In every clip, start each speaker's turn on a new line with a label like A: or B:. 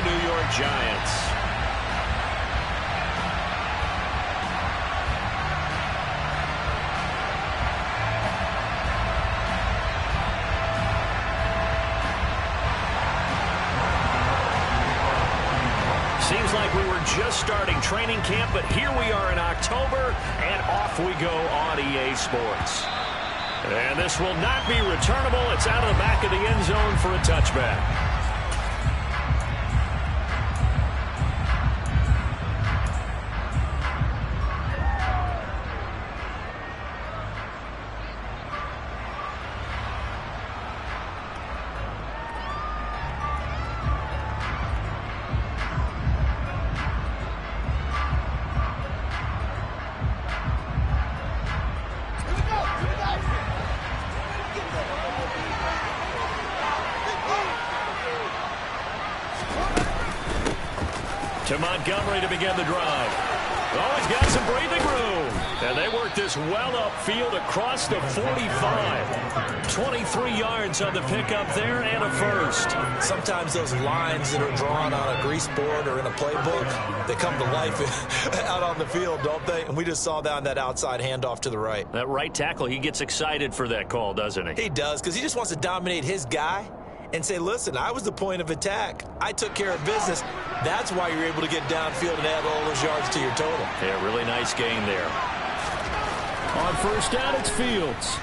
A: the New York Giants. Seems like we were just starting training camp, but here we are in October, and off we go on EA Sports. And this will not be returnable. It's out of the back of the end zone for a touchback. To Montgomery to begin the drive. Oh, he's got some breathing room. And they work this well upfield across the 45. 23 yards on the pickup there and a first.
B: Sometimes those lines that are drawn on a grease board or in a playbook, they come to life out on the field, don't they? And we just saw that on that outside handoff to the right.
A: That right tackle, he gets excited for that call, doesn't he?
B: He does, because he just wants to dominate his guy and say, listen, I was the point of attack. I took care of business. That's why you're able to get downfield and add all those yards to your total.
A: Yeah, really nice gain there.
C: On first down, it's Fields.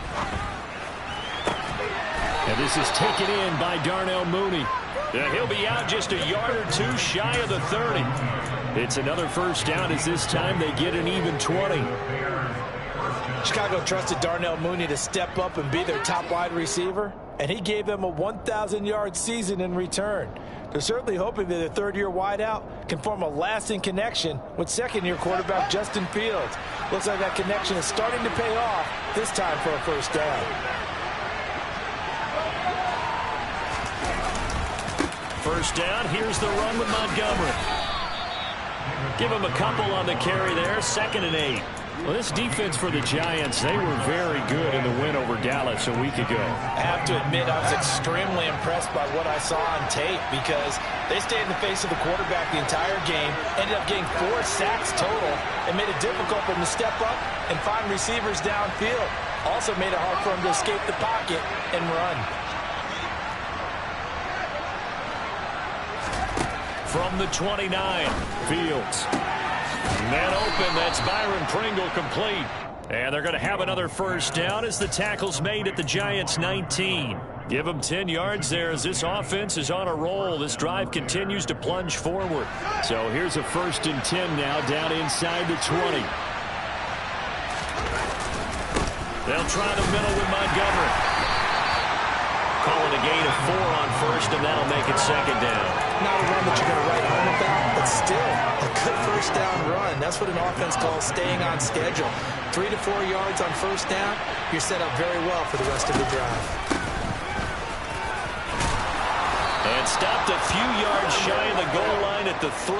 C: And this is taken in by Darnell Mooney.
A: Yeah, he'll be out just a yard or two shy of the 30.
C: It's another first down as this time they get an even 20.
B: Chicago trusted Darnell Mooney to step up and be their top wide receiver, and he gave them a 1,000-yard season in return. They're certainly hoping that their third-year wideout can form a lasting connection with second-year quarterback Justin Fields. Looks like that connection is starting to pay off, this time for a first down.
A: First down, here's the run with Montgomery. Give him a couple on the carry there, 2nd and 8.
C: Well, this defense for the Giants, they were very good in the win over Dallas a week ago.
B: I have to admit, I was extremely impressed by what I saw on tape because they stayed in the face of the quarterback the entire game, ended up getting 4 sacks total, and made it difficult for them to step up and find receivers downfield. Also made it hard for them to escape the pocket and run.
A: From the 29, Fields. Man open, that's Byron Pringle complete. And they're going to have another first down as the tackle's made at the Giants' 19. Give them 10 yards there as this offense is on a roll. This drive continues to plunge forward.
C: So here's a 1st and 10 now down inside the 20.
A: They'll try the middle with Montgomery. Calling a gain of 4 on first, and that'll make it 2nd down.
B: Not a run that you're going to write home about, but still a good first down run. That's what an offense calls staying on schedule. 3 to 4 yards on first down, you're set up very well for the rest of the drive.
A: And stopped a few yards shy of the goal line at the 3.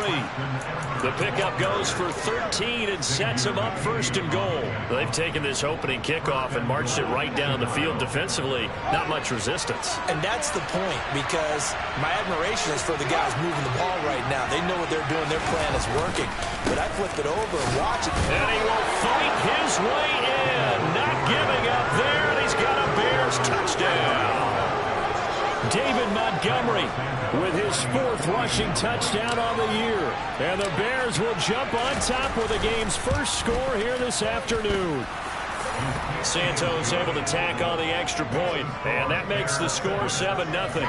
A: The pickup goes for 13 and sets them up 1st and goal. They've taken this opening kickoff and marched it right down the field defensively. Not much resistance.
B: And that's the point, because my admiration is for the guys moving the ball right now. They know what they're doing. Their plan is working. But I flip it over and watch it.
A: And he will fight his way in. Not giving up there, and he's got a Bears touchdown.
C: David Montgomery with his 4th rushing touchdown on the year. And the Bears will jump on top with the game's first score here this afternoon.
A: Santos able to tack on the extra point, and that makes the score 7-0.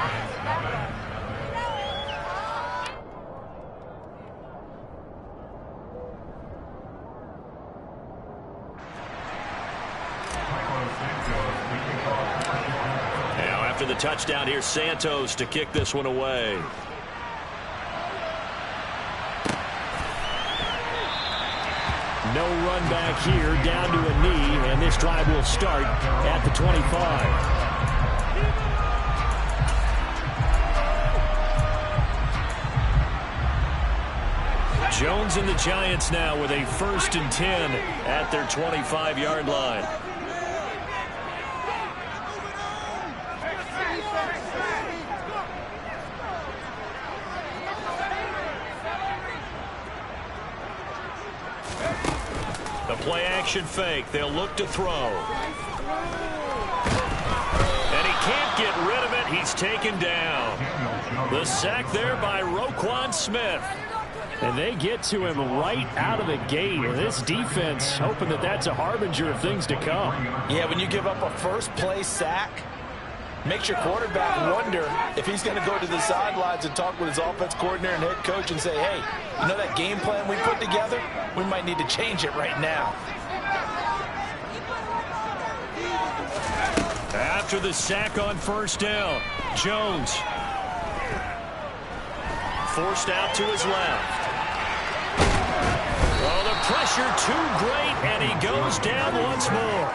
A: After the touchdown, here's Santos to kick this one away.
C: No run back here, down to a knee, and this drive will start at the 25.
A: Jones and the Giants now with a 1st and 10 at their 25-yard line. play action fake. They'll look to throw. And he can't get rid of it. He's taken down. The sack there by Roquan Smith.
C: And they get to him right out of the gate. This defense hoping that that's a harbinger of things to come.
B: Yeah, when you give up a first-play sack, makes your quarterback wonder if he's going to go to the sidelines and talk with his offense coordinator and head coach and say, hey, you know that game plan we put together? We might need to change it right now.
A: After the sack on first down, Jones forced out to his left. Oh, the pressure too great, and he goes down once more.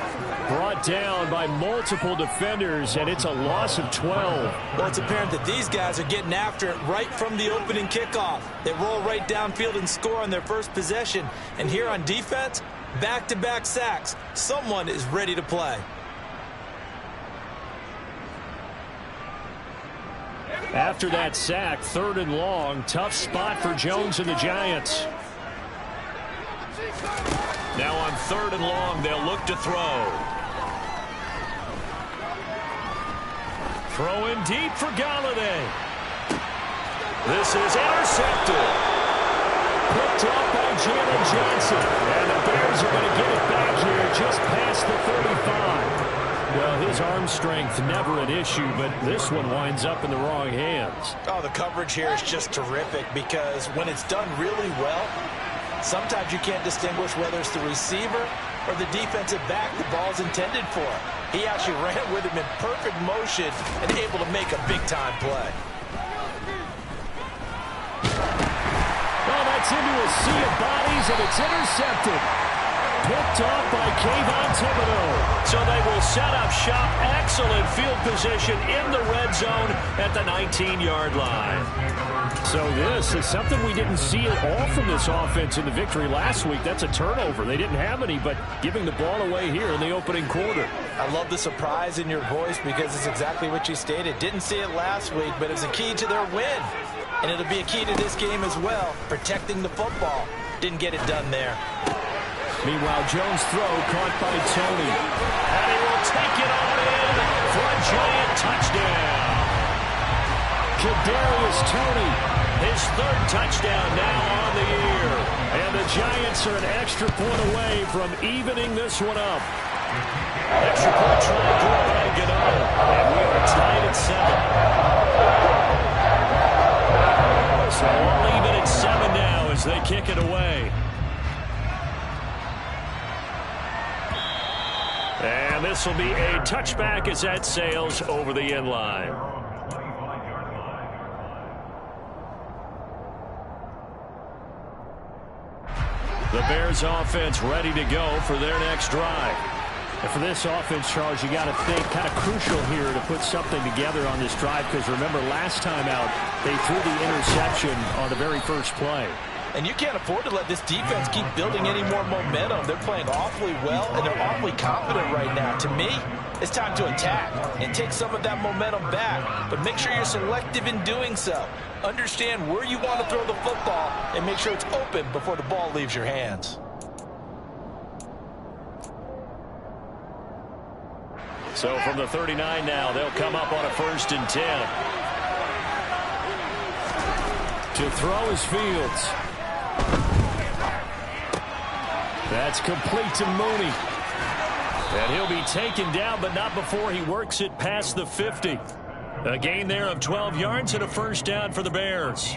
C: Brought down by multiple defenders, and it's a loss of 12.
B: Well, it's apparent that these guys are getting after it right from the opening kickoff. They roll right downfield and score on their first possession. And here on defense, back-to-back sacks. Someone is ready to play.
C: After that sack, 3rd and long, tough spot for Jones and the Giants.
A: Now on 3rd and long, they'll look to throw. Throwing deep for Golladay. This is intercepted.
C: Picked up by Jalen Johnson. And the Bears are going to get it back here just past the 35. Well, his arm strength never an issue, but this one winds up in the wrong hands.
B: Oh, the coverage here is just terrific because when it's done really well, sometimes you can't distinguish whether it's the receiver or the defensive back the ball's intended for. He actually ran with him in perfect motion and able to make a big-time play.
C: Well, that's into a sea of bodies, and it's intercepted. Picked off by Kayvon Thibodeaux.
A: So they will set up shop. Excellent field position in the red zone at the 19-yard line.
C: So this is something we didn't see at all from this offense in the victory last week. That's a turnover. They didn't have any, but giving the ball away here in the opening quarter.
B: I love the surprise in your voice because it's exactly what you stated. Didn't see it last week, but it's a key to their win. And it'll be a key to this game as well, protecting the football. Didn't get it done there.
C: Meanwhile, Jones' throw caught by Tony.
A: And he will take it on in for a giant touchdown.
C: Kadarius Toney,
A: his 3rd touchdown now on the year.
C: And the Giants are an extra point away from evening this one up.
A: Extra point try good by Gano. And we are tied at 7. So all even at 7 now as they kick it away. And this will be a touchback as that sails over the end line. The Bears offense ready to go for their next drive.
C: And for this offense, Charles, you got to think kind of crucial here to put something together on this drive because remember last time out they threw the interception on the very first play.
B: And you can't afford to let this defense keep building any more momentum. They're playing awfully well, and they're awfully confident right now. To me, it's time to attack and take some of that momentum back. But make sure you're selective in doing so. Understand where you want to throw the football and make sure it's open before the ball leaves your hands.
A: So from the 39 now, they'll come up on a 1st and 10.
C: To throw is Fields. That's complete to Mooney.
A: And he'll be taken down, but not before he works it past the 50. A gain there of 12 yards and a 1st down for the Bears.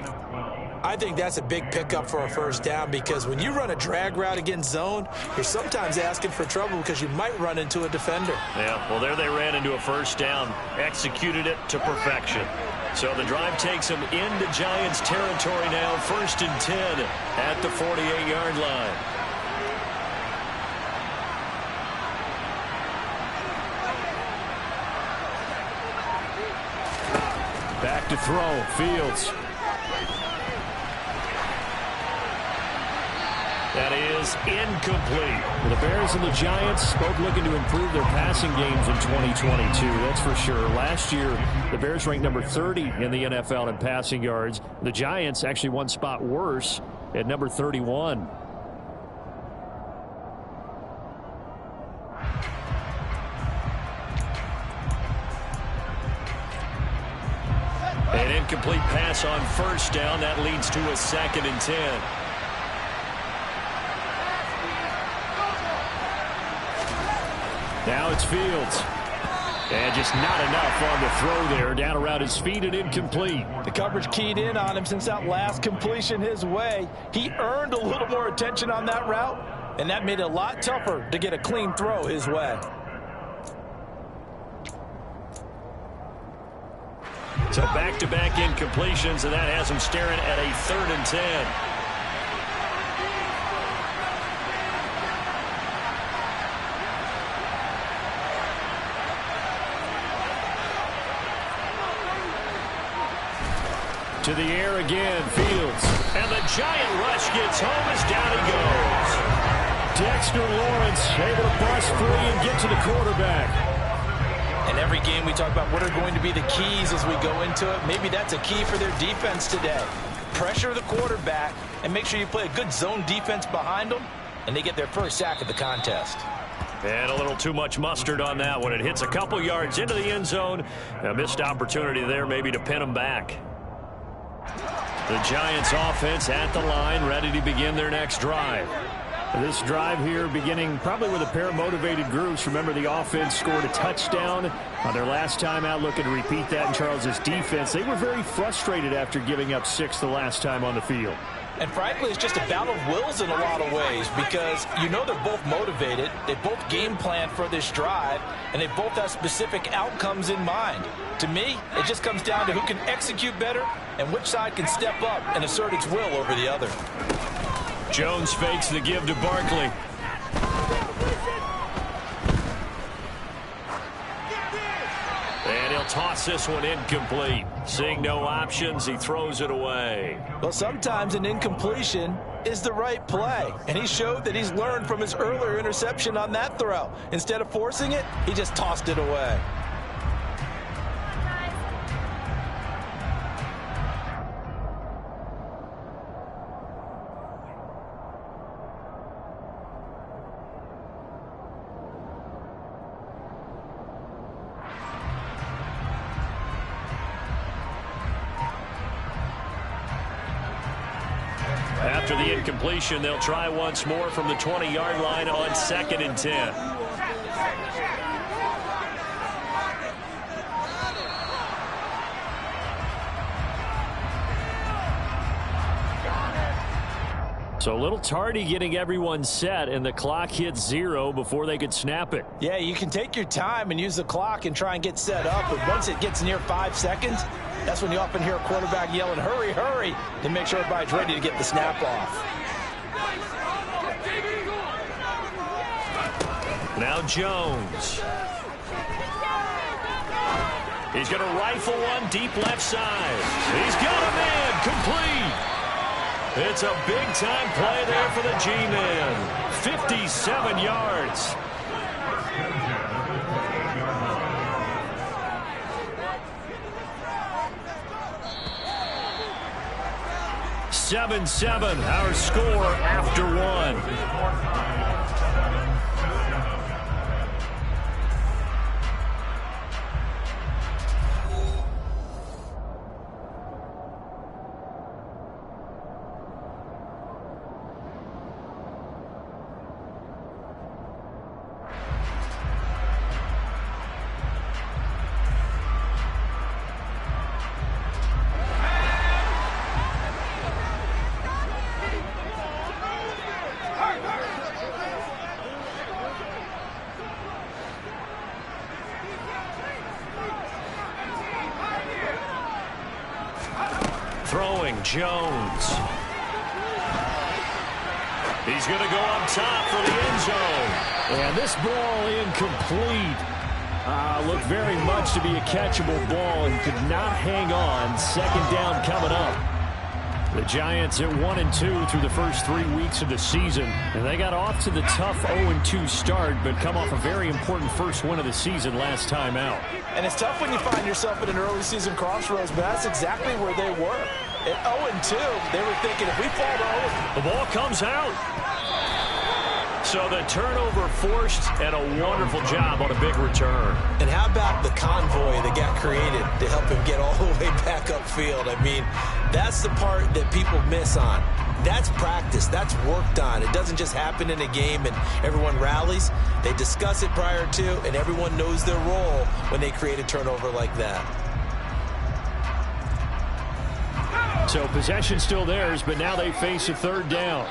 B: I think that's a big pickup for a 1st down because when you run a drag route against zone, you're sometimes asking for trouble because you might run into a defender.
A: Yeah, well, there they ran into a 1st down, executed it to perfection. So the drive takes them into Giants territory now, 1st and 10 at the 48-yard line.
C: Back to throw, Fields.
A: That is incomplete.
C: The Bears and the Giants both looking to improve their passing games in 2022, that's for sure. Last year, the Bears ranked number 30 in the NFL in passing yards. The Giants actually one spot worse at number 31.
A: incomplete pass on first down. That leads to a 2nd and 10. Now it's Fields. And just not enough on the throw there. Down around his feet and incomplete.
B: The coverage keyed in on him since that last completion his way. He earned a little more attention on that route, and that made it a lot tougher to get a clean throw his way.
A: So back-to-back incompletions, and that has him staring at a 3rd and 10. To the air again, Fields. And the giant rush gets home as down he goes. Dexter Lawrence able to bust free and get to the quarterback.
B: In every game we talk about what are going to be the keys as we go into it. Maybe that's a key for their defense today. Pressure the quarterback and make sure you play a good zone defense behind them, and they get their first sack of the contest.
A: And a little too much mustard on that one. It hits a couple yards into the end zone. A missed opportunity there maybe to pin them back. The Giants offense at the line, ready to begin their next drive. This drive here beginning probably with a pair of motivated groups. Remember, the offense scored a touchdown on their last time out, looking to repeat that in Charles' defense. They were very frustrated after giving up 6 the last time on the field.
B: And frankly, it's just a battle of wills in a lot of ways, because you know they're both motivated, they both game plan for this drive, and they both have specific outcomes in mind. To me, it just comes down to who can execute better and which side can step up and assert its will over the other.
A: Jones fakes the give to Barkley. And he'll toss this one incomplete. Seeing no options, he throws it away.
B: Well, sometimes an incompletion is the right play, and he showed that he's learned from his earlier interception on that throw. Instead of forcing it, he just tossed it away.
A: After the incompletion, they'll try once more from the 20-yard line on 2nd and 10. So a little tardy getting everyone set, and the clock hits 0 before they could snap it.
B: Yeah, you can take your time and use the clock and try and get set up, but once it gets near 5 seconds, that's when you often hear a quarterback yelling, hurry, hurry, to make sure everybody's ready to get the snap off.
A: Now Jones. He's going to rifle one deep left side. He's got a man complete. It's a big-time play there for the G-Man. 57 yards. Seven, our score after one. Throwing Jones. He's going to go up top for the end zone. And this ball incomplete. Looked very much to be a catchable ball and could not hang on. 2nd down coming up. The Giants at 1-2 through the first 3 weeks of the season. And they got off to the tough 0-2 start, but come off a very important first win of the season last time out.
B: And it's tough when you find yourself at an early season crossroads, but that's exactly where they were. At 0-2, they were thinking, if we fall to 0,
A: the ball comes out. So the turnover forced, and a wonderful job on a big return.
B: And how about the convoy that got created to help him get all the way back upfield? I mean, that's the part that people miss on. That's practice. That's worked on. It doesn't just happen in a game and everyone rallies. They discuss it prior to, and everyone knows their role when they create a turnover like that.
C: So possession still theirs, but now they face a third down.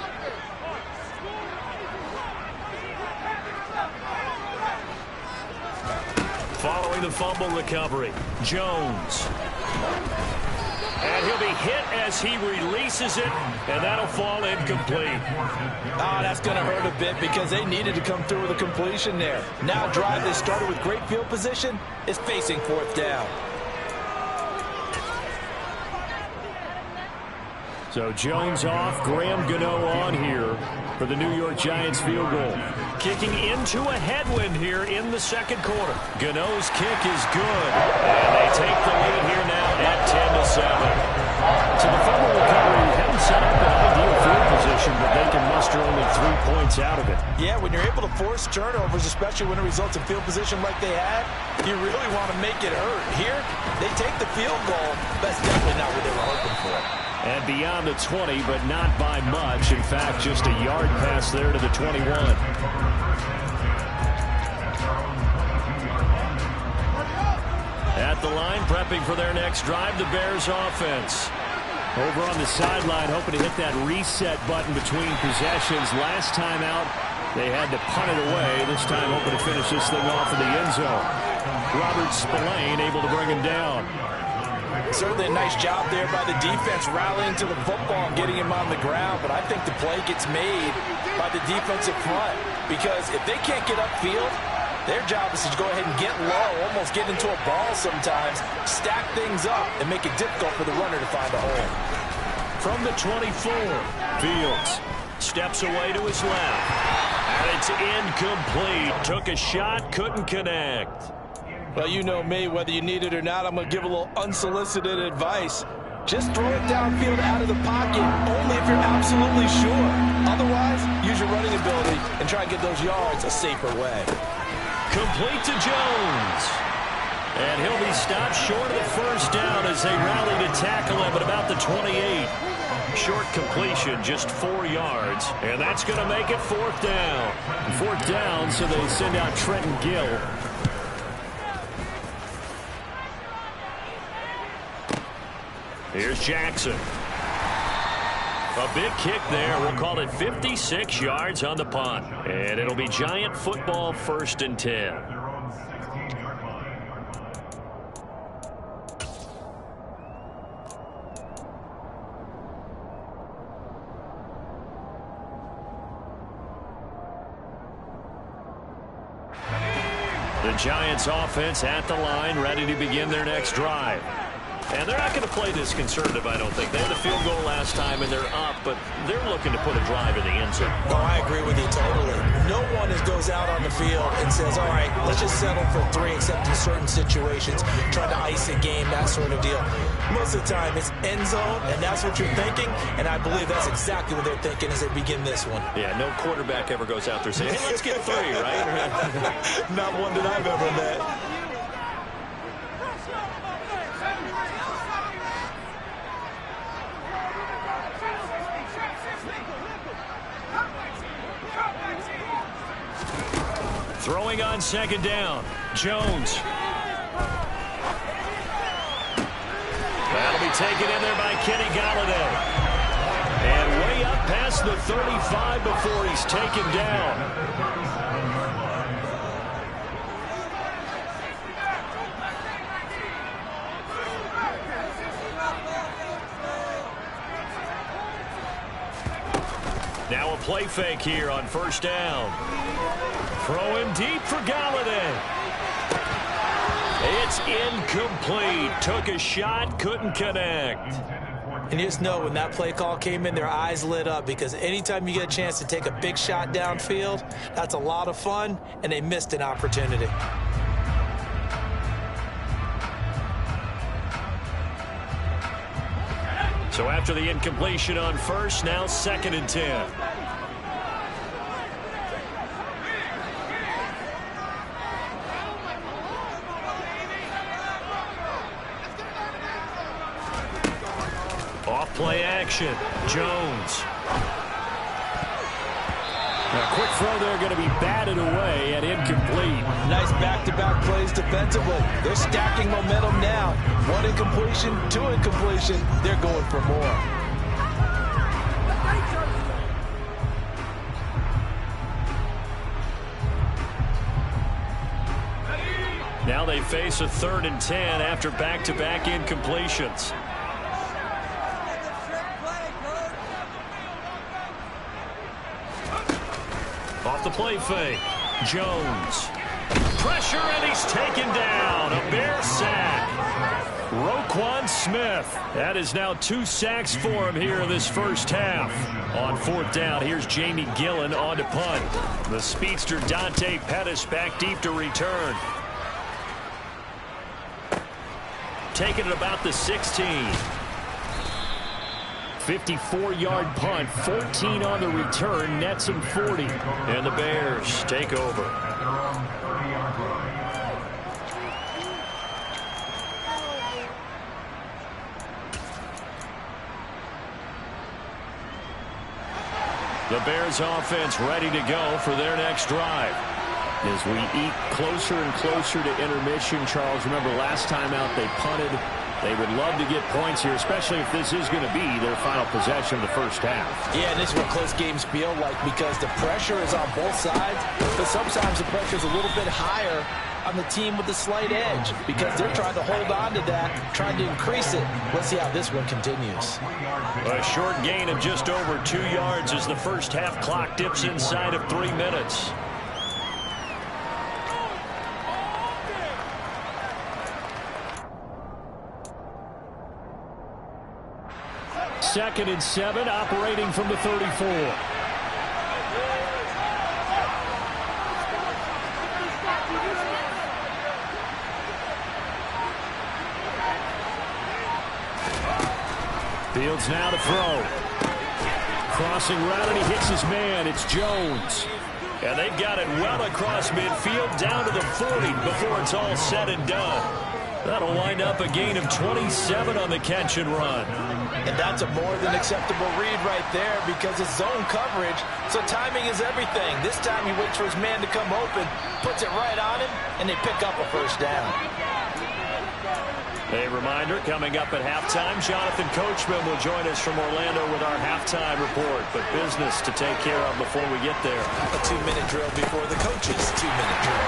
A: Following the fumble recovery, Jones. And he'll be hit as he releases it, and that'll fall incomplete.
B: Oh, that's going to hurt a bit because they needed to come through with a completion there. Now a drive they started with great field position is facing fourth down.
C: So Jones off, Graham Gano on here for the New York Giants field goal.
A: Kicking into a headwind here in the second quarter. Gano's kick is good, and they take the lead here now at 10-7.
C: So the fumble recovery hadn't set up an ideal field position, but they can muster only 3 points out of it.
B: Yeah, when you're able to force turnovers, especially when it results in field position like they had, you really want to make it hurt. Here, they take the field goal. That's definitely not what they were hoping for.
C: And beyond the 20, but not by much. In fact, just a yard pass there to the 21.
A: At the line, prepping for their next drive, the Bears offense.
C: Over on the sideline, hoping to hit that reset button between possessions. Last time out, they had to punt it away. This time, hoping to finish this thing off in the end zone. Robert Spillane able to bring him down.
B: Certainly a nice job there by the defense rallying to the football and getting him on the ground, but I think the play gets made by the defensive front because if they can't get upfield, their job is to go ahead and get low, almost get into a ball sometimes, stack things up, and make it difficult for the runner to find a hole.
A: From the 24, Fields steps away to his left, and it's incomplete. Took a shot, couldn't connect.
B: Well, you know me, whether you need it or not, I'm going to give a little unsolicited advice. Just throw it downfield out of the pocket, only if you're absolutely sure. Otherwise, use your running ability and try and get those yards a safer way.
A: Complete to Jones. And he'll be stopped short of the first down as they rally to tackle him at about the 28. Short completion, just 4 yards. And that's going to make it fourth down.
C: Fourth down, so they send out Trenton Gill.
A: Here's Jackson. A big kick there. We'll call it 56 yards on the punt. And it'll be Giant football, 1st and 10. The Giants offense at the line, ready to begin their next drive. And they're not going to play this conservative, I don't think. They had the field goal last time, and they're up, but they're looking to put a drive in the end zone.
B: No, I agree with you totally. No one goes out on the field and says, all right, let's just settle for 3, except in certain situations, trying to ice a game, that sort of deal. Most of the time, it's end zone, and that's what you're thinking, and I believe that's exactly what they're thinking as they begin this one.
A: Yeah, no quarterback ever goes out there saying, hey, let's get 3, right?
B: Not one that I've ever met.
A: Throwing on second down, Jones. That'll be taken in there by Kenny Golladay. And way up past the 35 before he's taken down. Now a play fake here on first down. Throwing deep for Golladay. It's incomplete. Took a shot, couldn't connect.
B: And you just know when that play call came in, their eyes lit up because anytime you get a chance to take a big shot downfield, that's a lot of fun, and they missed an opportunity.
A: So after the incompletion on first, now 2nd and 10. Off play action. Jones. A quick throw there going to be batted away and incomplete.
B: Nice back-to-back plays defensively. They're stacking momentum now. 1 incompletion, 2 incompletion. They're going for more.
A: Now they face a 3rd and 10 after back-to-back incompletions. Off the play fake. Jones. Pressure, and he's taken down. A Bear sack. Roquan Smith. That is now 2 sacks for him here in this first half. On 4th down, here's Jamie Gillen on to punt. The speedster Dante Pettis back deep to return. Taking it about the 16. 54-yard punt, 14 on the return, nets him 40. And the Bears take over. The Bears offense ready to go for their next drive. As we eat closer and closer to intermission, Charles, remember last time out they punted. They would love to get points here, especially if this is going to be their final possession of the first half.
B: Yeah, and this is what close games feel like because the pressure is on both sides, but sometimes the pressure is a little bit higher on the team with the slight edge because they're trying to hold on to that, trying to increase it. Let's see how this one continues.
A: A short gain of just over 2 yards as the first half clock dips inside of 3 minutes. Second and 7, operating from the 34. Fields now to throw. Crossing route, and he hits his man. It's Jones. And they've got it well across midfield, down to the 40 before it's all said and done. That'll wind up a gain of 27 on the catch and run.
B: And that's a more than acceptable read right there because it's zone coverage, so timing is everything. This time he waits for his man to come open, puts it right on him, and they pick up a first down.
A: A reminder, coming up at halftime, Jonathan Coachman will join us from Orlando with our halftime report. But business to take care of before we get there.
B: A 2-minute drill before the coach's 2-minute drill.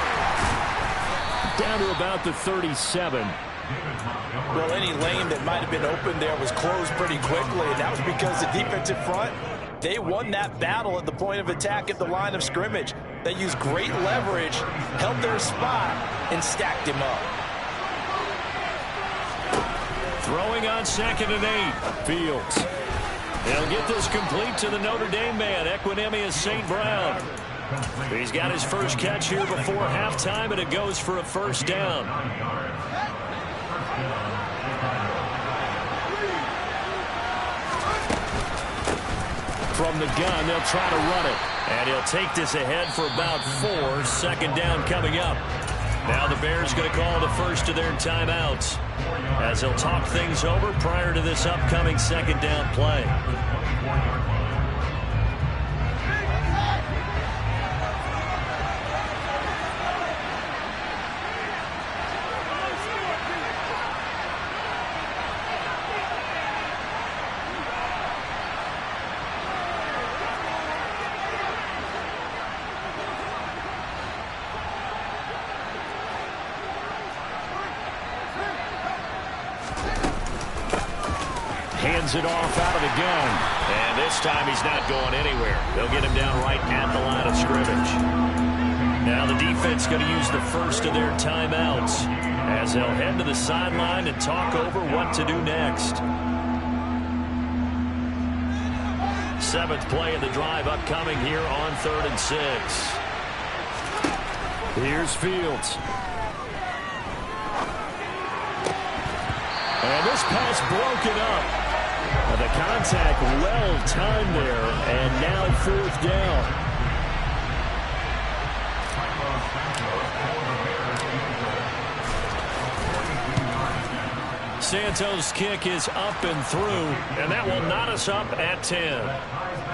A: Down to about the 37.
B: Well, any lane that might have been open there was closed pretty quickly, and that was because the defensive front, they won that battle at the point of attack at the line of scrimmage. They used great leverage, held their spot, and stacked him up.
A: Throwing on 2nd and 8. Fields. They'll get this complete to the Notre Dame man, Equanimeous St. Brown. He's got his first catch here before halftime, and it goes for a first down. From the gun, they'll try to run it. And he'll take this ahead for about 4. Second down coming up. Now the Bears going to call the first of their timeouts as they'll talk things over prior to this upcoming second down play. Hands it off out of the gun. And this time he's not going anywhere. They'll get him down right at the line of scrimmage. Now the defense going to use the first of their timeouts as they'll head to the sideline and talk over what to do next. 7th play of the drive upcoming here on 3rd and 6. Here's Fields. And this pass broken up. The contact well timed there, and now 4th down. Santos' kick is up and through, and that will knot us up at 10.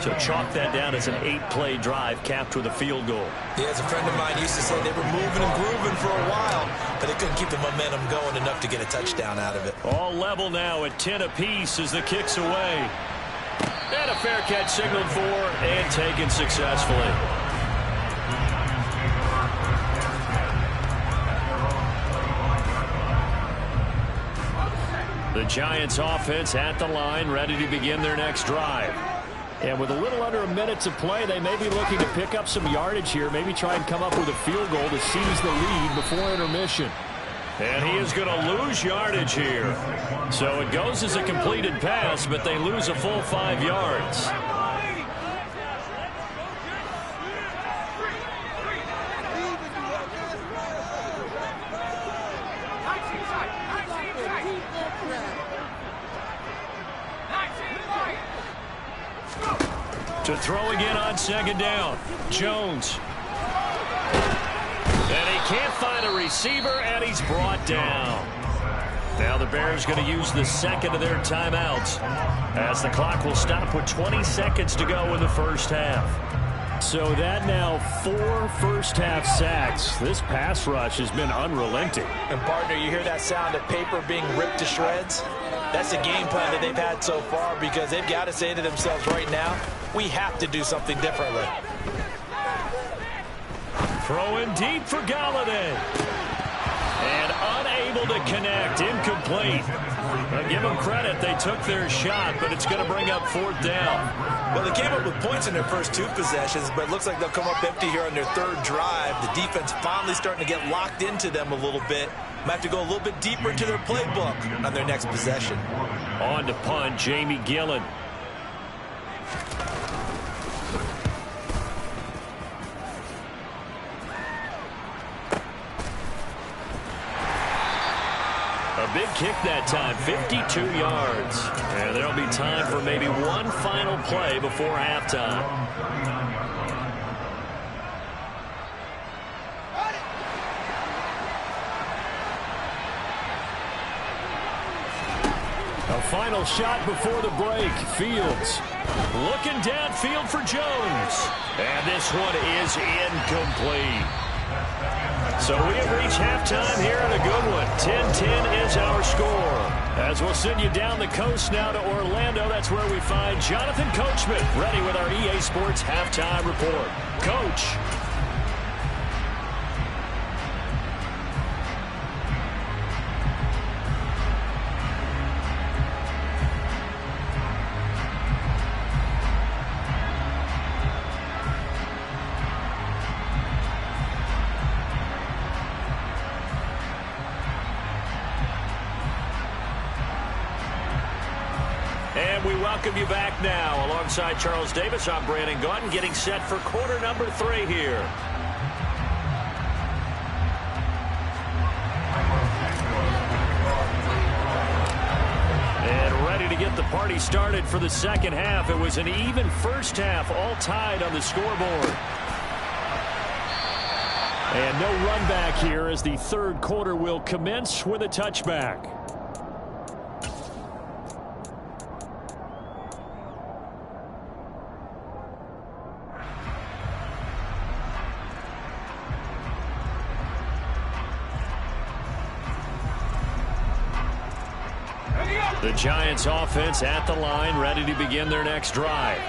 A: So chalk that down as an 8-play drive capped with a field goal.
B: Yeah, as a friend of mine used to say, they were moving and grooving for a while, but they couldn't keep the momentum going enough to get a touchdown out of it.
A: All level now at 10 apiece as the kick's away. And a fair catch signaled for and taken successfully. The Giants offense at the line, ready to begin their next drive. And with a little under a minute to play, they may be looking to pick up some yardage here, maybe try and come up with a field goal to seize the lead before intermission. And he is going to lose yardage here. So it goes as a completed pass, but they lose a full 5 yards. To throw again on second down. Jones. And he can't find a receiver, and he's brought down. Now the Bears going to use the second of their timeouts as the clock will stop with 20 seconds to go in the first half. So that now 4 first-half sacks. This pass rush has been unrelenting.
B: And, partner, you hear that sound of paper being ripped to shreds? That's the game plan that they've had so far because they've got to say to themselves right now, we have to do something differently.
A: Throwing deep for Galladay. And unable to connect. Incomplete. But give them credit. They took their shot, but it's going to bring up 4th down.
B: Well, they came up with points in their first 2 possessions, but it looks like they'll come up empty here on their 3rd drive. The defense finally starting to get locked into them a little bit. Might have to go a little bit deeper into their playbook on their next possession.
A: On to punt, Jamie Gillen. A big kick that time, 52 yards. And there'll be time for maybe one final play before halftime. A final shot before the break. Fields looking downfield for Jones. And this one is incomplete. So we have reached halftime here in a good one. 10-10 is our score. As we'll send you down the coast now to Orlando, that's where we find Jonathan Coachman ready with our EA Sports Halftime Report. Coach. And we welcome you back now. Alongside Charles Davis, I'm Brandon Gaudin, getting set for quarter number 3 here. And ready to get the party started for the second half. It was an even first half, all tied on the scoreboard. And no run back here as the 3rd quarter will commence with a touchback. The Giants offense at the line, ready to begin their next drive.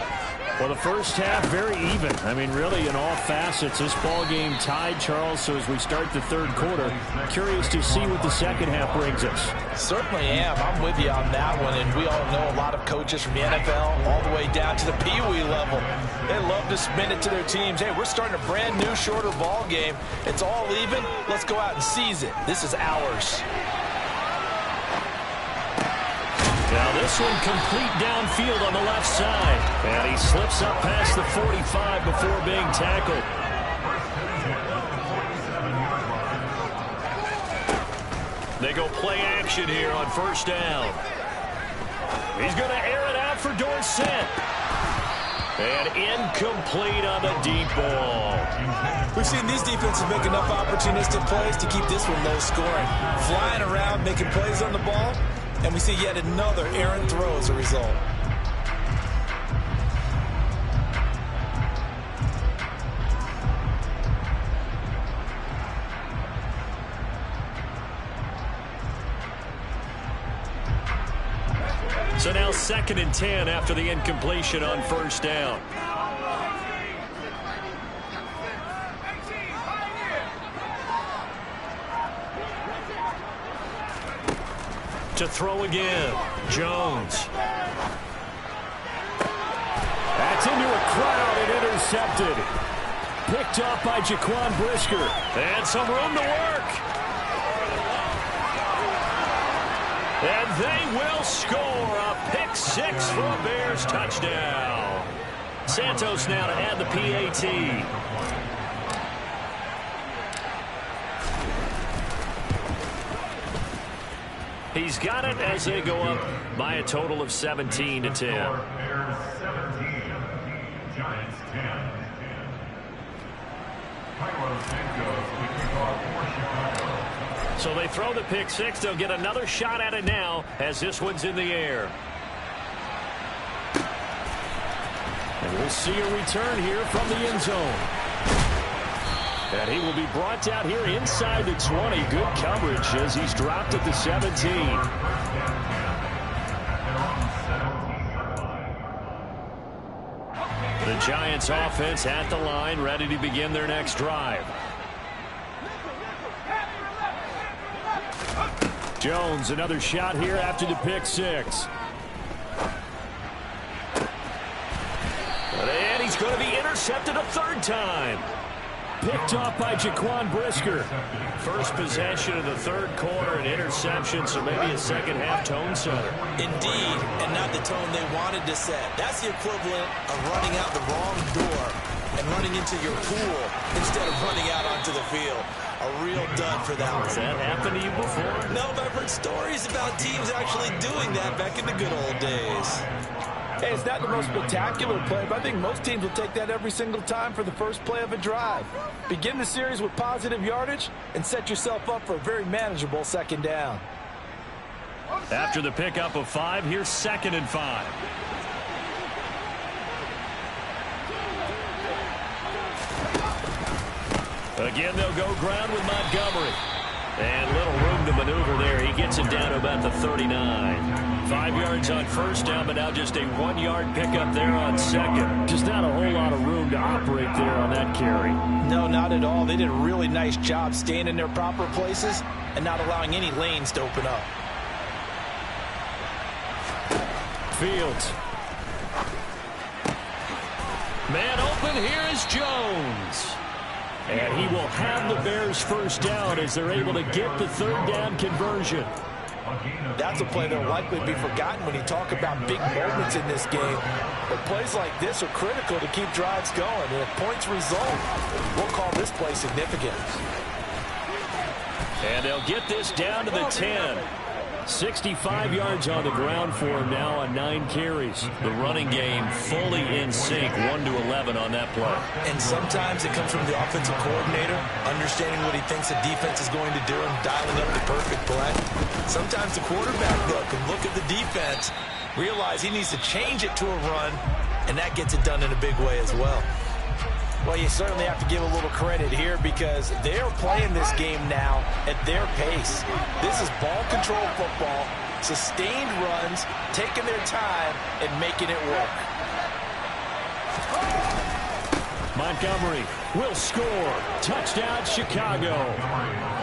A: Well, the first half, very even. I mean, really, in all facets, this ball game tied, Charles. So as we start the 3rd quarter, curious to see what the second half brings us.
B: Certainly am. I'm with you on that one. And we all know a lot of coaches from the NFL all the way down to the Pee Wee level. They love to spin it to their teams. Hey, we're starting a brand new, shorter ball game. It's all even. Let's go out and seize it. This is ours.
A: Now this one complete downfield on the left side. And he slips up past the 45 before being tackled. They go play action here on first down. He's going to air it out for Dorsett. And incomplete on the deep ball.
B: We've seen these defenses make enough opportunistic plays to keep this one low scoring. Flying around, making plays on the ball. and we see yet another errant throw as a result.
A: So now 2nd and 10 after the incompletion on first down. To throw again, Jones.
C: That's into a crowd and intercepted. Picked off by Jaquan Brisker.
A: And some room to work. And they will score a pick six for a Bears touchdown. Santos now to add the PAT. He's got it as they go up by a total of 17-10.
D: Bears 17, Giants 10.
A: So they throw the pick six. They'll get another shot at it now as this one's in the air.
C: And we'll see a return here from the end zone. And he will be brought down here inside the 20. Good coverage as he's dropped at the 17.
A: The Giants offense at the line, ready to begin their next drive.
C: Jones, another shot here after the pick six.
A: And he's going to be intercepted a third time.
C: Picked off by Jaquan Brisker.
A: First possession of the third quarter, an interception, so maybe a second half tone setter.
B: Indeed, and not the tone they wanted to set. That's the equivalent of running out the wrong door and running into your pool instead of running out onto the field. A real dud for that one.
A: Has that happened to you before?
B: No, but I've heard stories about teams actually doing that back in the good old days. Hey, it's not the most spectacular play, but I think most teams will take that every single time for the first play of a drive. Begin the series with positive yardage and set yourself up for a very manageable second down.
A: After the pickup of 5, here's 2nd and 5. Again, they'll go ground with Montgomery. And little room to maneuver there. He gets it down to about the 39. 5 yards on first down, but now just a 1-yard pickup there on second.
C: Just not a whole lot of room to operate there on that carry.
B: No, not at all. They did a really nice job staying in their proper places and not allowing any lanes to open up.
C: Fields.
A: Man open, here is Jones.
C: And he will have the Bears first down as they're able to get the third down conversion.
B: That's a play that will likely be forgotten when you talk about big moments in this game. But plays like this are critical to keep drives going. And if points result, we'll call this play significant.
A: And they'll get this down to the 10.
C: 65 yards on the ground for him now on 9 carries.
A: The running game fully in sync, 1-11 on that play.
B: And sometimes it comes from the offensive coordinator, understanding what he thinks the defense is going to do and dialing up the perfect play. Sometimes the quarterback, though, can look at the defense, realize he needs to change it to a run, and that gets it done in a big way as well. Well, you certainly have to give a little credit here because they're playing this game now at their pace. This is ball control football, sustained runs, taking their time, and making it work.
C: Montgomery will score. Touchdown, Chicago.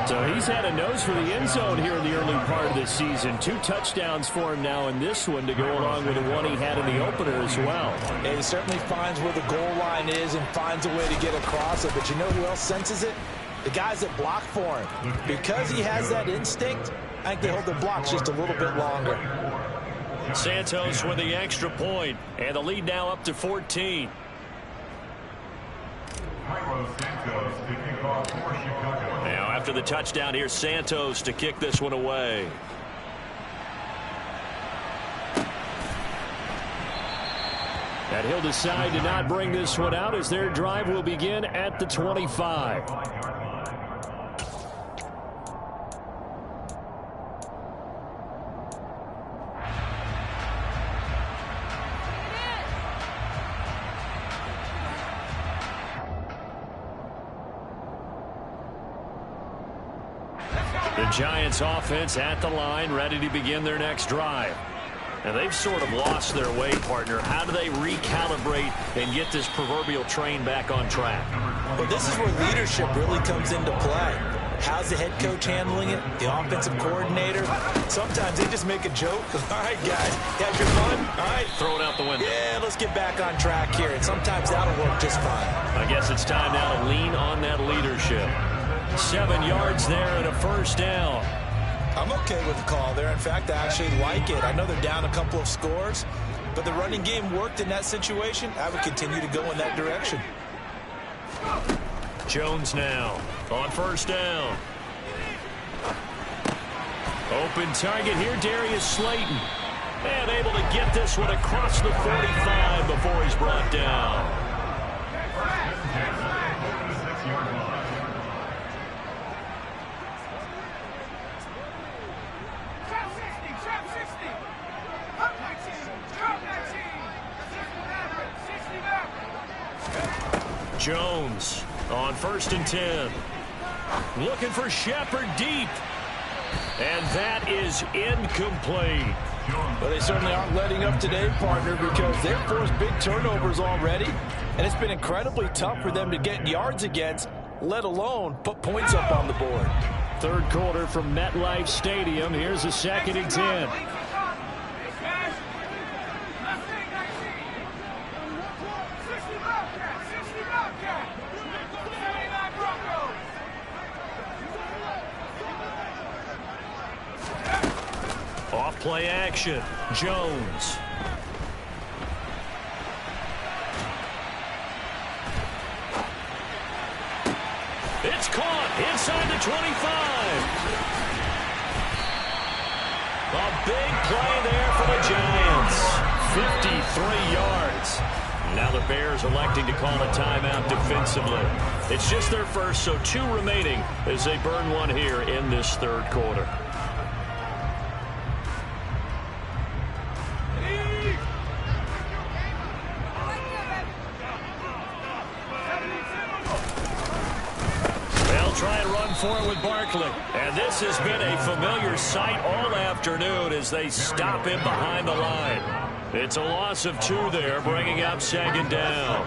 C: So he's had a nose for the end zone here in the early part of this season. 2 touchdowns for him now in this one to go along with the one he had in the opener as well.
B: And he certainly finds where the goal line is and finds a way to get across it. But you know who else senses it? The guys that block for him. Because he has that instinct, I think they hold their blocks just a little bit longer.
A: Santos with the extra point, and the lead now up to 14. Now after the touchdown, here's Santos to kick this one away.
C: And he'll decide to not bring this one out as their drive will begin at the 25.
A: The Giants offense at the line, ready to begin their next drive. And they've sort of lost their way, partner. How do they recalibrate and get this proverbial train back on track?
B: Well, this is where leadership really comes into play. How's the head coach handling it? The offensive coordinator? Sometimes they just make a joke. All right, guys, you had your fun? All right.
A: Throw it out the window.
B: Yeah, let's get back on track here. And sometimes that'll work just fine.
A: I guess it's time now to lean on that leadership. 7 yards there and a first down.
B: I'm okay with the call there. In fact, I actually like it. I know they're down a couple of scores, but the running game worked in that situation. I would continue to go in that direction.
A: Jones now on first down. Open target here, Darius Slayton. And able to get this one across the 45 before he's brought down. Jones on 1st and 10. Looking for Shepard deep. And that is incomplete.
B: Well, they certainly aren't letting up today, partner, because they've forced big turnovers already. And it's been incredibly tough for them to get yards against, let alone put points up on the board.
C: Third quarter from MetLife Stadium. Here's a 2nd and 10.
A: Off play action. Jones. It's caught inside the 25. A big play there for the Giants. 53 yards. Now the Bears electing to call a timeout defensively. It's just their first, so 2 remaining as they burn one here in this third quarter. For it with Barkley. And this has been a familiar sight all afternoon as they stop him behind the line. It's a loss of 2 there, bringing up 2nd down.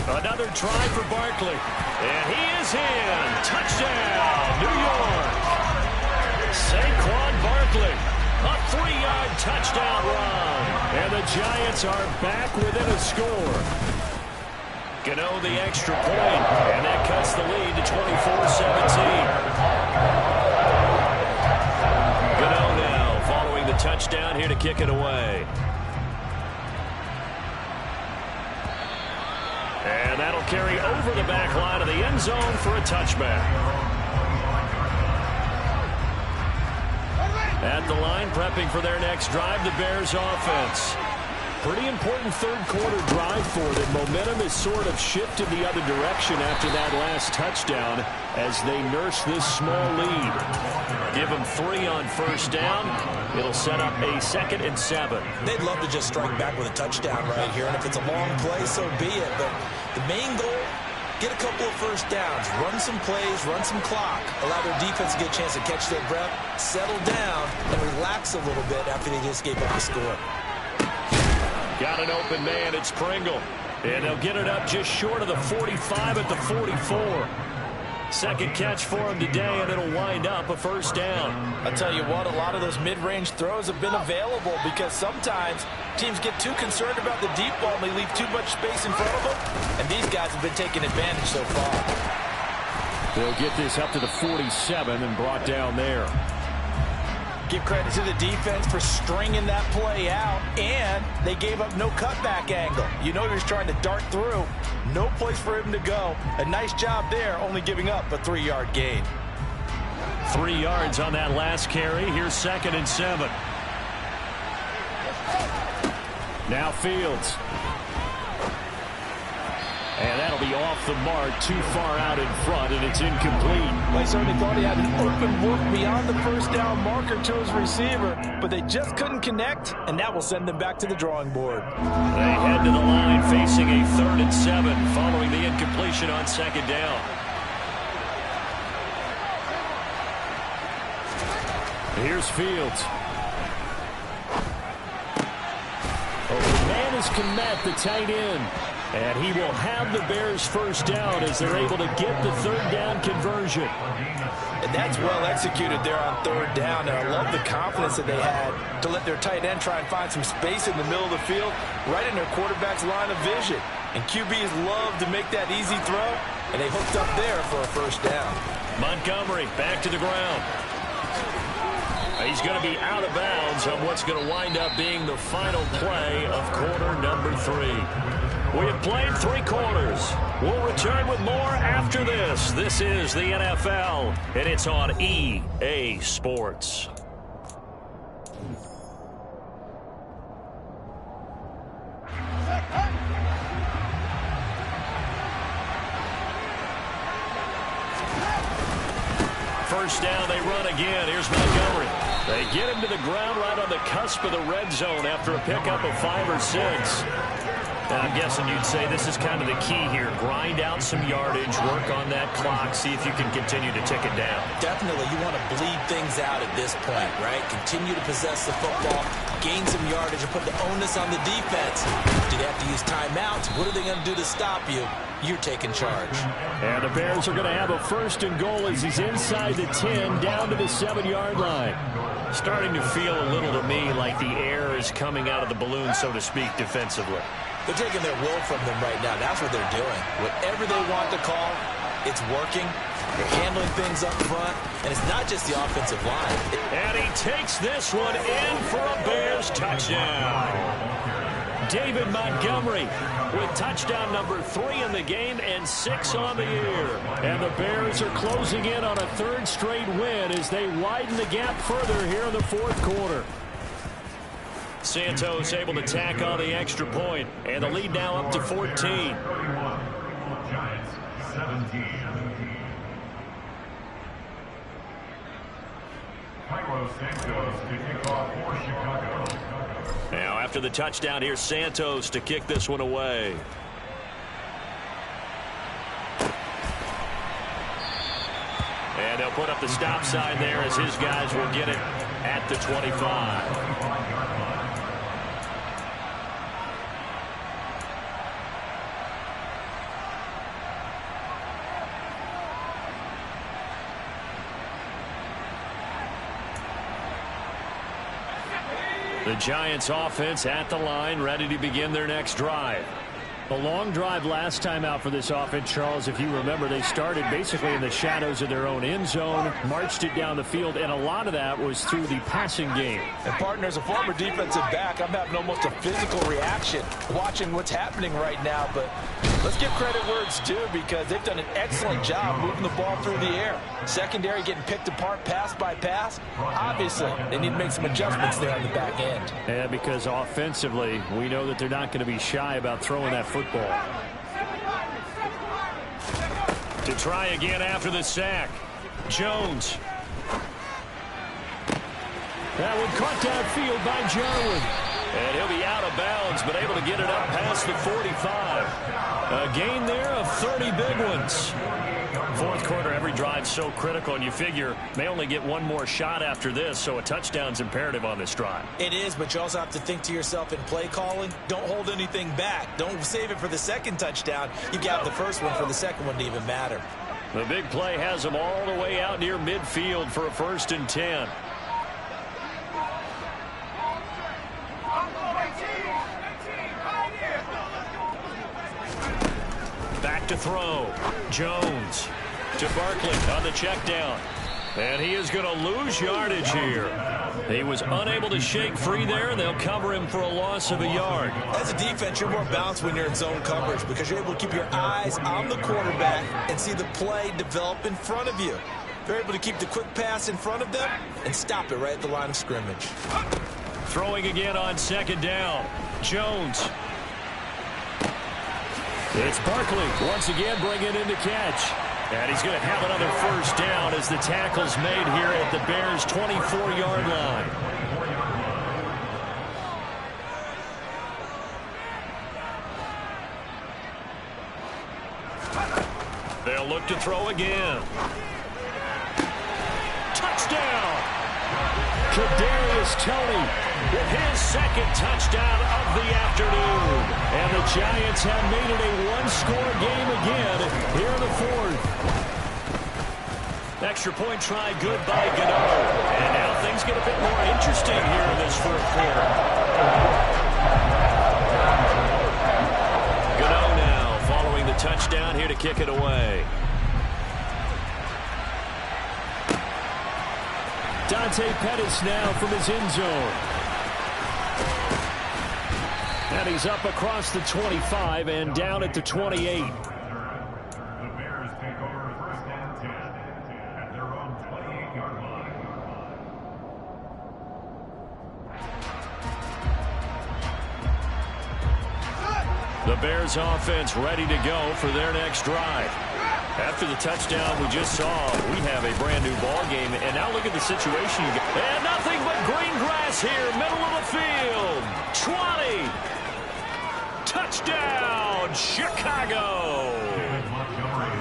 A: Another try for Barkley. And he is in. Touchdown, New York. Saquon Barkley. A 3-yard touchdown run.
C: And the Giants are back within a score.
A: Gano the extra point, and that cuts the lead to 24-17. Gano now following the touchdown here to kick it away. And that'll carry over the back line of the end zone for a touchback. At the line, prepping for their next drive, the Bears offense.
C: Pretty important third quarter drive for them. Momentum has sort of shifted the other direction after that last touchdown as they nurse this small lead.
A: Give them 3 on first down. It'll set up a 2nd and 7.
B: They'd love to just strike back with a touchdown right here, and if it's a long play, so be it. But the main goal, get a couple of first downs, run some plays, run some clock, allow their defense to get a chance to catch their breath, settle down, and relax a little bit after they just gave up the score.
A: Got an open man, it's Pringle. And they'll get it up just short of the 45 at the 44. Second catch for him today, and it'll wind up a first down.
B: I'll tell you what, a lot of those mid-range throws have been available because sometimes teams get too concerned about the deep ball and they leave too much space in front of them, and these guys have been taking advantage so far.
C: They'll get this up to the 47 and brought down there.
B: Give credit to the defense for stringing that play out, and they gave up no cutback angle. You know he was trying to dart through. No place for him to go. A nice job there, only giving up a 3-yard gain.
A: 3 yards on that last carry. Here's 2nd and 7.
C: Now Fields. And that'll be off the mark, too far out in front, and it's incomplete.
B: Well, he certainly thought he had an open look beyond the first down marker to his receiver, but they just couldn't connect, and that will send them back to the drawing board.
A: They head to the line facing a 3rd and 7 following the incompletion on 2nd down.
C: Here's Fields. The man is Kmet, the tight end. And he will have the Bears first down as they're able to get the 3rd down conversion.
B: And that's well executed there on 3rd down. And I love the confidence that they had to let their tight end try and find some space in the middle of the field, right in their quarterback's line of vision. And QBs love to make that easy throw, and they hooked up there for a first down.
A: Montgomery back to the ground. He's going to be out of bounds on what's going to wind up being the final play of quarter number 3. We have played 3 quarters. We'll return with more after this. This is the NFL, and it's on EA Sports. First down, they run again. Here's Montgomery. They get him to the ground right on the cusp of the red zone after a pickup of 5 or 6. And I'm guessing you'd say this is kind of the key here. Grind out some yardage, work on that clock, see if you can continue to tick it down.
B: Definitely, you want to bleed things out at this point, right? Continue to possess the football, gain some yardage, and put the onus on the defense. Do they have to use timeouts? What are they going to do to stop you? You're taking charge.
C: And the Bears are going to have a 1st and goal as he's inside the 10, down to the 7-yard line.
A: Starting to feel a little to me like the air is coming out of the balloon, so to speak, defensively.
B: They're taking their will from them right now. That's what they're doing. Whatever they want to call, it's working. They're handling things up front, and it's not just the offensive line.
A: And he takes this one in for a Bears touchdown. David Montgomery with touchdown number 3 in the game and 6 on the year. And the Bears are closing in on a 3rd straight win as they widen the gap further here in the 4th quarter. Santos able to tack on the extra point, and the lead now up to 14.
D: Giants 17. Cairo Santos to kick off for Chicago.
A: Now after the touchdown, here's Santos to kick this one away. And they'll put up the stop sign there as his guys will get it at the 25. The Giants offense at the line, ready to begin their next drive. A long drive last time out for this offense, Charles. If you remember, they started basically in the shadows of their own end zone, marched it down the field, and a lot of that was through the passing game.
B: And, partner, as a former defensive back, I'm having almost a physical reaction watching what's happening right now. But let's give credit where it's due because they've done an excellent job moving the ball through the air. Secondary getting picked apart pass by pass. Obviously, they need to make some adjustments there on the back end.
C: Yeah, because offensively, we know that they're not going to be shy about throwing that football.
A: To try again after the sack. Jones.
C: That one caught downfield by Jarwin.
A: And he'll be out of bounds, but able to get it up past the 45. A gain there of 30 big ones. 4th quarter, every drive so critical, and you figure may only get one more shot after this, so a touchdown's imperative on this drive.
B: It is, but you also have to think to yourself in play calling, don't hold anything back. Don't save it for the second touchdown. You got the first one for the second one to even matter.
A: The big play has them all the way out near midfield for a 1st and 10. Back to throw. Jones to Barkley on the check down. And he is going to lose yardage here. He was unable to shake free there. They'll cover him for a loss of a yard.
B: As a defense, you're more balanced when you're in zone coverage because you're able to keep your eyes on the quarterback and see the play develop in front of you. They're able to keep the quick pass in front of them and stop it right at the line of scrimmage.
A: Throwing again on 2nd down. Jones.
C: It's Barkley once again bringing in the catch. And he's going to have another first down as the tackle's made here at the Bears' 24-yard line. They'll look to throw again. Touchdown! Kadarius Toney with his second touchdown of the afternoon. And the Giants have made it a one-score game again here in the fourth. Extra point try good by Gano. And now things get a bit more interesting here in this fourth quarter. Gano now following the touchdown here to kick it away. Dante Pettis now from his end zone. And he's up across the 25 and down at the 28.
D: The Bears take over first and 10 at their own 28-yard line.
C: The Bears offense ready to go for their next drive. After the touchdown we just saw, we have a brand new ball game. And now look at the situation. And nothing but green grass here, middle of the field. 20. Touchdown, Chicago.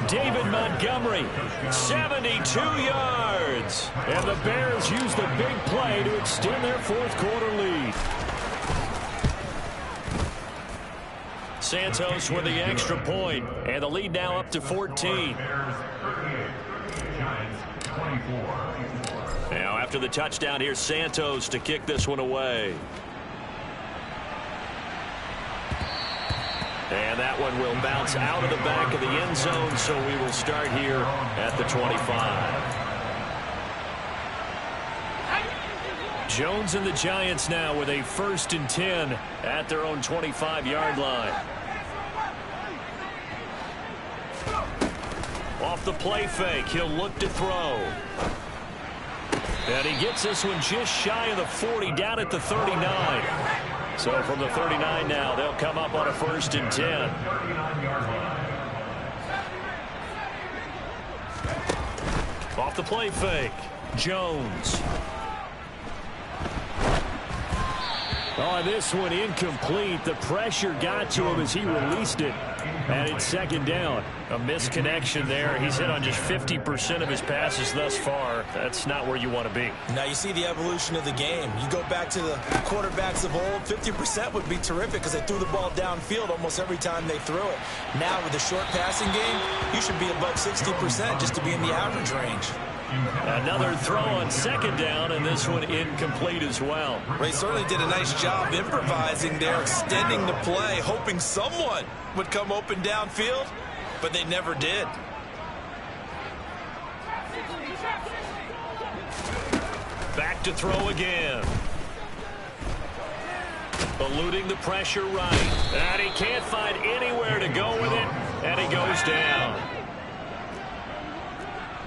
C: David Montgomery, 72 yards. And the Bears use the big play to extend their fourth quarter lead. Santos with the extra point, and the lead now up to 14. Now after the touchdown, here's Santos to kick this one away. And that one will bounce out of the back of the end zone, so we will start here at the 25. Jones and the Giants now with a 1st and 10 at their own 25-yard line. Off the play fake, he'll look to throw. And he gets this one just shy of the 40, down at the 39. So from the 39 now, they'll come up on a 1st and 10. Off the play fake, Jones. Oh, this one incomplete. The pressure got to him as he released it. And it's 2nd down. A misconnection there. He's hit on just 50% of his passes thus far. That's not where you want to be.
B: Now you see the evolution of the game. You go back to the quarterbacks of old, 50% would be terrific because they threw the ball downfield almost every time they threw it. Now with the short passing game, you should be above 60% just to be in the average range.
C: Another throw on 2nd down, and this one incomplete as well.
B: They certainly did a nice job improvising there, extending the play, hoping someone would come open downfield, but they never did.
C: Back to throw again. Eluding the pressure right. And he can't find anywhere to go with it, and he goes down.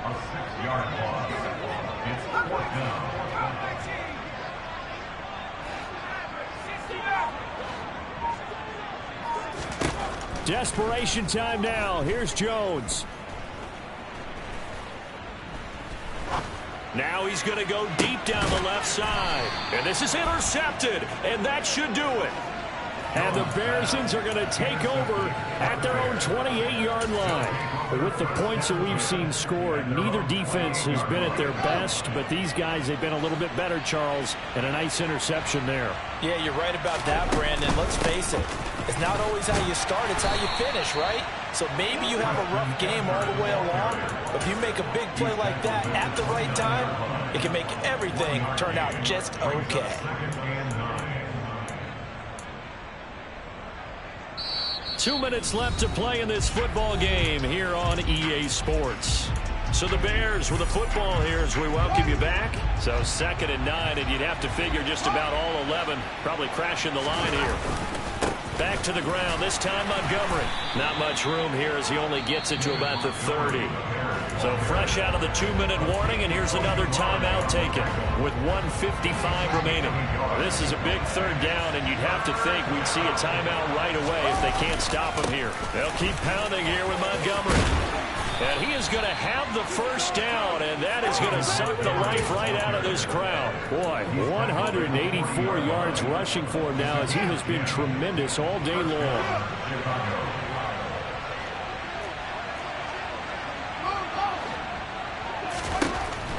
D: A 6-yard loss. It's 4th down.
C: Desperation time now. Here's Jones. Now he's going to go deep down the left side. And this is intercepted. And that should do it. And the Bearsons are going to take over at their own 28-yard line. With the points that we've seen scored, neither defense has been at their best, but these guys have been a little bit better, Charles, and a nice interception there.
B: Yeah, you're right about that, Brandon. Let's face it. It's not always how you start, it's how you finish, right? So maybe you have a rough game all the way along, but if you make a big play like that at the right time, it can make everything turn out just okay.
C: 2 minutes left to play in this football game here on EA Sports. So the Bears with the football here as we welcome you back. So 2nd and 9, and you'd have to figure just about all 11 probably crashing the line here. Back to the ground, this time Montgomery. Not much room here as he only gets it to about the 30.
A: So fresh out of the 2-minute warning, and here's another timeout taken with 1:55 remaining. This is a big third down, and you'd have to think we'd see a timeout right away if they can't stop him here. They'll keep pounding here with Montgomery. And he is going to have the first down, and that is going to suck the life right out of this crowd. Boy, 184 yards rushing for him now as he has been tremendous all day long.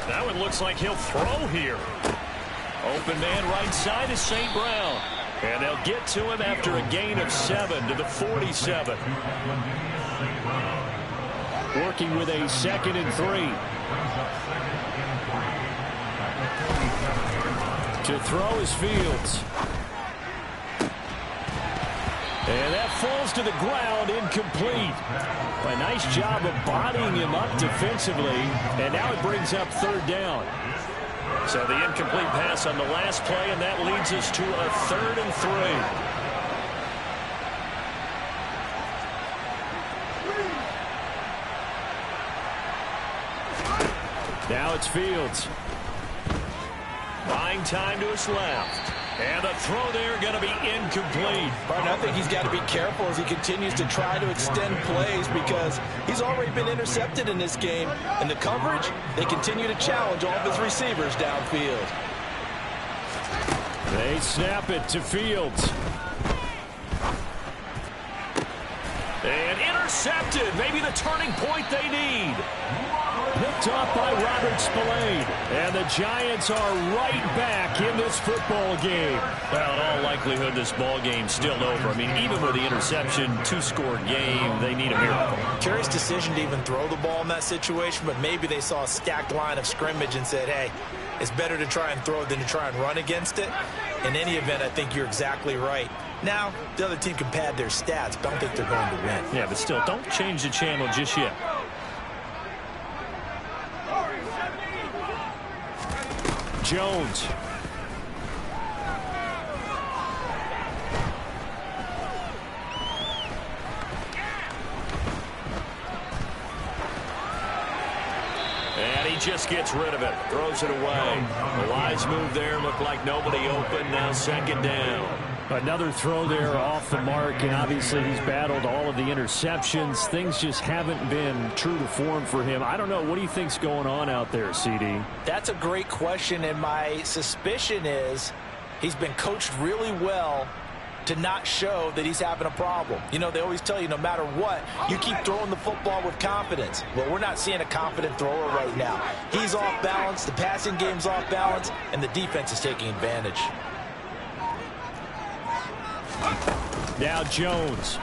A: Now it looks like he'll throw here. Open man right side is St. Brown. And they'll get to him after a gain of 7 to the 47. Working with a 2nd and 3. To throw is Fields. And that falls to the ground, incomplete. A nice job of bodying him up defensively. And now it brings up 3rd down. So the incomplete pass on the last play, and that leads us to a 3rd and 3. Now it's Fields. Buying time to his left. And the throw there going to be incomplete.
B: Martin, I think he's got to be careful as he continues to try to extend plays because he's already been intercepted in this game. And the coverage, they continue to challenge all of his receivers downfield.
C: They snap it to Fields.
A: And intercepted. Maybe the turning point they need.
C: Picked off by Robert Spillane. And the Giants are right back in this football game.
A: Well, in all likelihood, this ball game's still over. I mean, even with the interception, 2-score game, they need a miracle.
B: Curious decision to even throw the ball in that situation, but maybe they saw a stacked line of scrimmage and said, hey, it's better to try and throw than to try and run against it. In any event, I think you're exactly right. Now, the other team can pad their stats, but I don't think they're going to win.
A: Yeah, but still, don't change the channel just yet.
C: Jones.
A: And he just gets rid of it. Throws it away. The wise move there. Looked like nobody open. Now 2nd down.
C: Another throw there off the mark, and obviously he's battled all of the interceptions. Things just haven't been true to form for him. I don't know. What do you think's going on out there, CD?
B: That's a great question, and my suspicion is he's been coached really well to not show that he's having a problem. You know, they always tell you no matter what, you keep throwing the football with confidence. Well, we're not seeing a confident thrower right now. He's off balance, the passing game's off balance, and the defense is taking advantage.
C: Now Jones.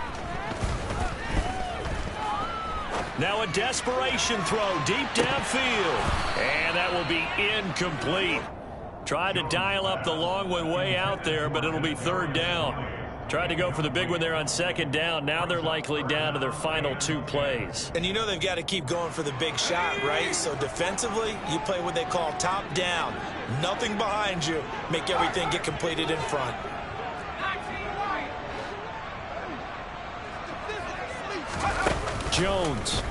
A: Now a desperation throw deep downfield. And that will be incomplete. Tried to dial up the long one way out there, but it'll be 3rd down. Tried to go for the big one there on 2nd down. Now they're likely down to their final 2 plays.
B: And you know they've got to keep going for the big shot, right? So defensively, you play what they call top down. Nothing behind you. Make everything get completed in front.
C: Jones.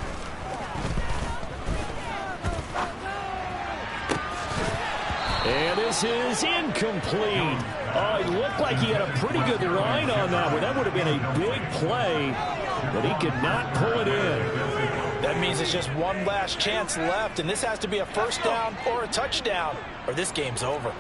C: And this is incomplete. Oh, it looked like he had a pretty good line on that one. That would have been a big play, but he could not pull it in.
B: That means it's just one last chance left, and this has to be a 1st down or a touchdown, or this game's over.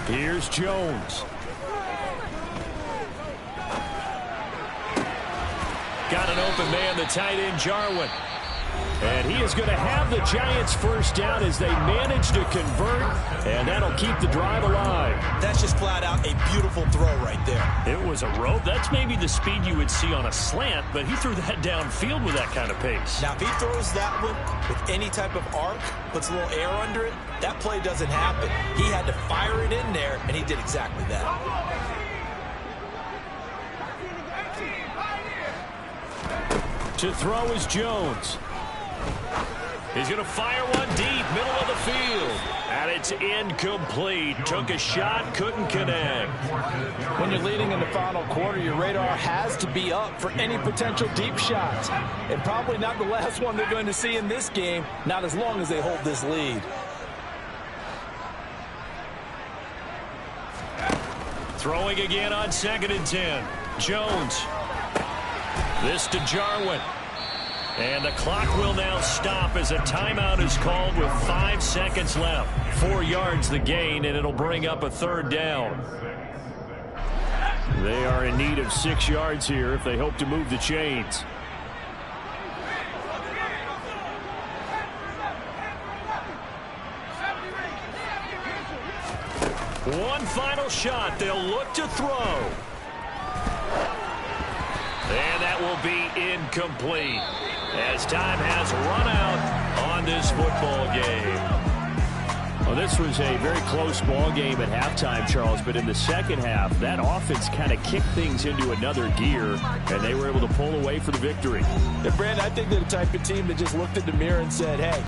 C: Here's Jones.
A: Got an open man, the tight end, Jarwin.
C: And he is going to have the Giants' 1st down as they manage to convert, and that'll keep the drive alive.
B: That's just flat out a beautiful throw right there.
A: It was a rope. That's maybe the speed you would see on a slant, but he threw that downfield with that kind of pace.
B: Now, if he throws that one with any type of arc, puts a little air under it, that play doesn't happen. He had to fire it in there, and he did exactly that.
C: To throw is Jones.
A: He's going to fire one deep, middle of the field. And it's incomplete. Took a shot, couldn't connect.
B: When you're leading in the final quarter, your radar has to be up for any potential deep shots. And probably not the last one they're going to see in this game, not as long as they hold this lead.
A: Throwing again on 2nd and 10. Jones. This to Jarwin. And the clock will now stop as a timeout is called with 5 seconds left. 4 yards the gain, and it'll bring up a 3rd down. They are in need of 6 yards here if they hope to move the chains. One final shot. They'll look to throw. And that will be incomplete as time has run out on this football game.
C: Well, this was a very close ball game at halftime, Charles, but in the second half, that offense kind of kicked things into another gear, and they were able to pull away for the victory.
B: And, Brandon, I think they're the type of team that just looked in the mirror and said, hey,